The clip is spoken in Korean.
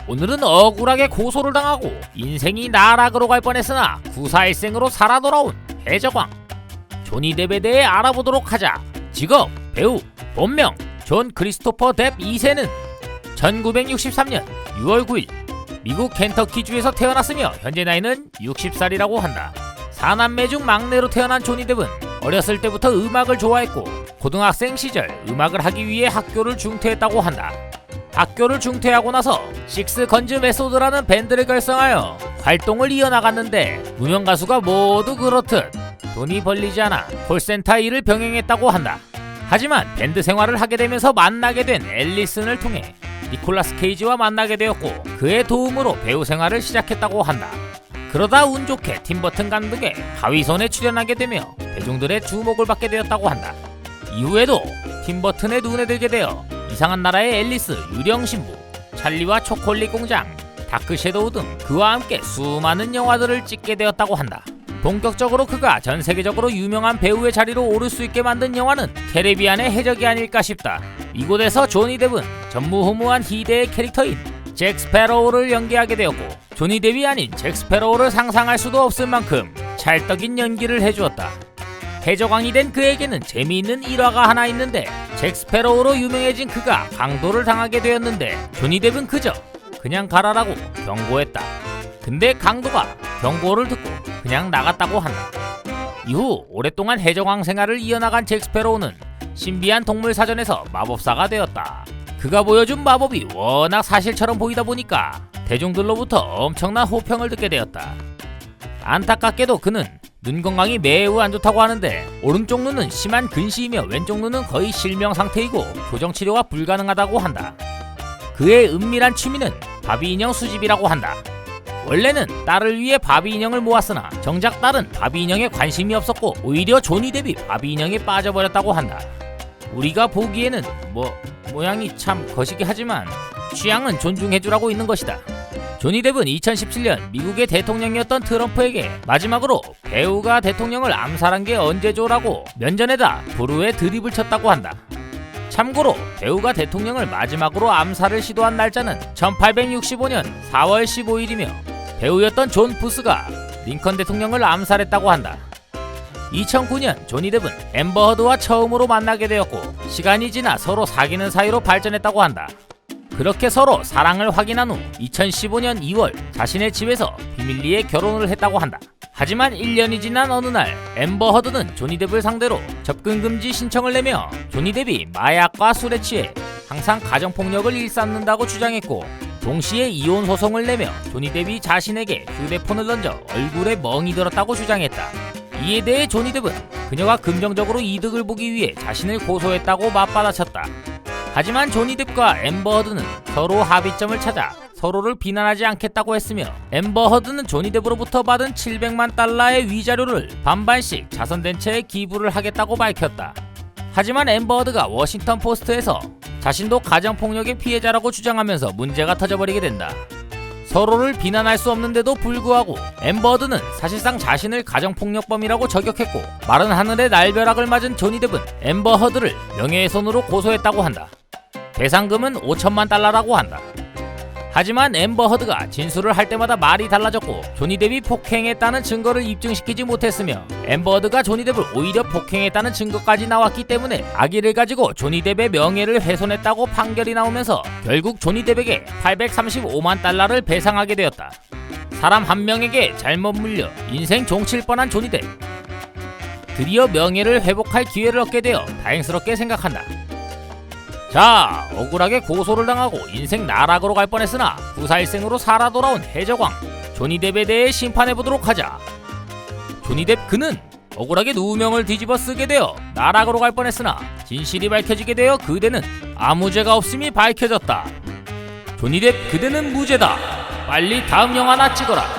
오늘은 억울하게 고소를 당하고 인생이 나락으로 갈 뻔했으나 구사일생으로 살아 돌아온 해적왕 조니 뎁에 대해 알아보도록 하자. 직업 배우, 본명 존 크리스토퍼 뎁 2세는 1963년 6월 9일 미국 켄터키주에서 태어났으며 현재 나이는 60살이라고 한다. 4남매 중 막내로 태어난 조니 뎁은 어렸을 때부터 음악을 좋아했고 고등학생 시절 음악을 하기 위해 학교를 중퇴했다고 한다. 학교를 중퇴하고 나서 식스 건즈 메소드라는 밴드를 결성하여 활동을 이어나갔는데 무명 가수가 모두 그렇듯 돈이 벌리지 않아 콜센터 일을 병행했다고 한다. 하지만 밴드 생활을 하게 되면서 만나게 된 앨리슨을 통해 니콜라스 케이지와 만나게 되었고 그의 도움으로 배우 생활을 시작했다고 한다. 그러다 운 좋게 팀버튼 감독의 하위선에 출연하게 되며 대중들의 주목을 받게 되었다고 한다. 이후에도 팀버튼의 눈에 들게 되어 이상한 나라의 앨리스, 유령신부, 찰리와 초콜릿 공장, 다크 섀도우 등 그와 함께 수많은 영화들을 찍게 되었다고 한다. 본격적으로 그가 전 세계적으로 유명한 배우의 자리로 오를 수 있게 만든 영화는 캐리비안의 해적이 아닐까 싶다. 이곳에서 조니 뎁은 전무후무한 희대의 캐릭터인 잭 스패로우를 연기하게 되었고 조니 뎁이 아닌 잭 스패로우를 상상할 수도 없을 만큼 찰떡인 연기를 해주었다. 해적왕이 된 그에게는 재미있는 일화가 하나 있는데 잭 스패로우로 유명해진 그가 강도를 당하게 되었는데 조니 뎁은 그냥 가라라고 경고했다. 근데 강도가 경고를 듣고 그냥 나갔다고 한다. 이후 오랫동안 해적왕 생활을 이어나간 잭 스패로우는 신비한 동물 사전에서 마법사가 되었다. 그가 보여준 마법이 워낙 사실처럼 보이다 보니까 대중들로부터 엄청난 호평을 듣게 되었다. 안타깝게도 그는 눈 건강이 매우 안 좋다고 하는데 오른쪽 눈은 심한 근시이며 왼쪽 눈은 거의 실명 상태이고 교정 치료가 불가능하다고 한다. 그의 은밀한 취미는 바비 인형 수집이라고 한다. 원래는 딸을 위해 바비 인형을 모았으나 정작 딸은 바비 인형에 관심이 없었고 오히려 조니 뎁이 바비 인형에 빠져버렸다고 한다. 우리가 보기에는 모양이 참 거시기 하지만 취향은 존중해주라고 있는 것이다. 조니 뎁은 2017년 미국의 대통령이었던 트럼프에게 마지막으로 배우가 대통령을 암살한 게 언제죠라고 면전에다 불우에 드립을 쳤다고 한다. 참고로 배우가 대통령을 마지막으로 암살을 시도한 날짜는 1865년 4월 15일이며 배우였던 존 부스가 링컨 대통령을 암살했다고 한다. 2009년 조니 뎁은 앰버 허드와 처음으로 만나게 되었고 시간이 지나 서로 사귀는 사이로 발전했다고 한다. 그렇게 서로 사랑을 확인한 후 2015년 2월 자신의 집에서 비밀리에 결혼을 했다고 한다. 하지만 1년이 지난 어느 날 앰버 허드는 조니 뎁을 상대로 접근 금지 신청을 내며 조니 뎁이 마약과 술에 취해 항상 가정폭력을 일삼는다고 주장했고 동시에 이혼 소송을 내며 조니 뎁이 자신에게 휴대폰을 던져 얼굴에 멍이 들었다고 주장했다. 이에 대해 조니 뎁은 그녀가 긍정적으로 이득을 보기 위해 자신을 고소했다고 맞받아쳤다. 하지만 조니 뎁과 앰버 허드는 서로 합의점을 찾아 서로를 비난하지 않겠다고 했으며 앰버 허드는 조니 뎁으로부터 받은 700만 달러의 위자료를 반반씩 자선단체에 기부를 하겠다고 밝혔다. 하지만 앰버 허드가 워싱턴 포스트에서 자신도 가정폭력의 피해자라고 주장하면서 문제가 터져버리게 된다. 서로를 비난할 수 없는데도 불구하고 앰버 허드는 사실상 자신을 가정폭력범이라고 저격했고 마른 하늘에 날벼락을 맞은 조니 뎁은 앰버 허드를 명예훼손으로 고소했다고 한다. 배상금은 5천만 달러라고 한다. 하지만 앰버 허드가 진술을 할 때마다 말이 달라졌고 조니 뎁이 폭행했다는 증거를 입증시키지 못했으며 앰버 허드가 조니 뎁을 오히려 폭행했다는 증거까지 나왔기 때문에 악의를 가지고 조니 뎁의 명예를 훼손했다고 판결이 나오면서 결국 조니 뎁에게 835만 달러를 배상하게 되었다. 사람 한 명에게 잘못 물려 인생 종칠 뻔한 조니 뎁. 드디어 명예를 회복할 기회를 얻게 되어 다행스럽게 생각한다. 자, 억울하게 고소를 당하고 인생 나락으로 갈 뻔했으나 구사일생으로 살아 돌아온 해적왕 조니 뎁에 대해 심판해보도록 하자. 조니 뎁 그는 억울하게 누명을 뒤집어 쓰게 되어 나락으로 갈 뻔했으나 진실이 밝혀지게 되어 그대는 아무 죄가 없음이 밝혀졌다. 조니 뎁 그대는 무죄다. 빨리 다음 영화나 찍어라.